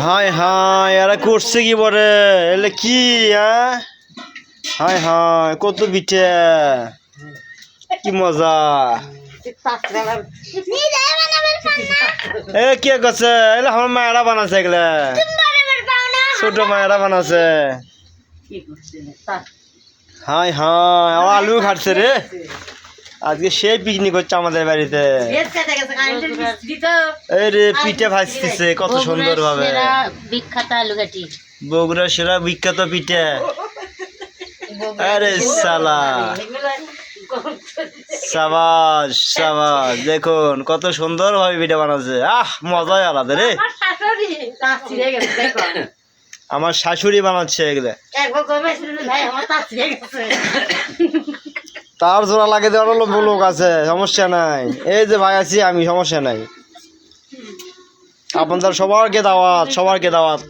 হায় হায় এরা করছে কি বলে এলে কি হ্যাঁ হায় হায় কত পিঠে কি মজা এ কে করছে এলে আমার মায়েরা বানাচ্ছে এগুলা ছোট মায়েরা বানাচ্ছে হায় হায় আমার আলু খাটছে রে আজকে সেই পিকনিক হচ্ছে আমাদের বাড়িতে এই রে পিঠে ভাজতেছে কত সুন্দর ভাবে বিখ্যাত আলু ঘাটি বগুড়া সেরা বিখ্যাত পিঠে আরে সালা সাবাস সাবাস দেখুন কত সুন্দর ভাবে পিঠে বানাচ্ছে মজাই আলাদা রে আমার শাশুড়ি বানাচ্ছে এগুলো তার জোড়া লাগে দেওয়ার লোক আছে সমস্যা নাই এই যে ভাই আছি আমি সমস্যা নাই আপনাদের সবারকে দাওয়াত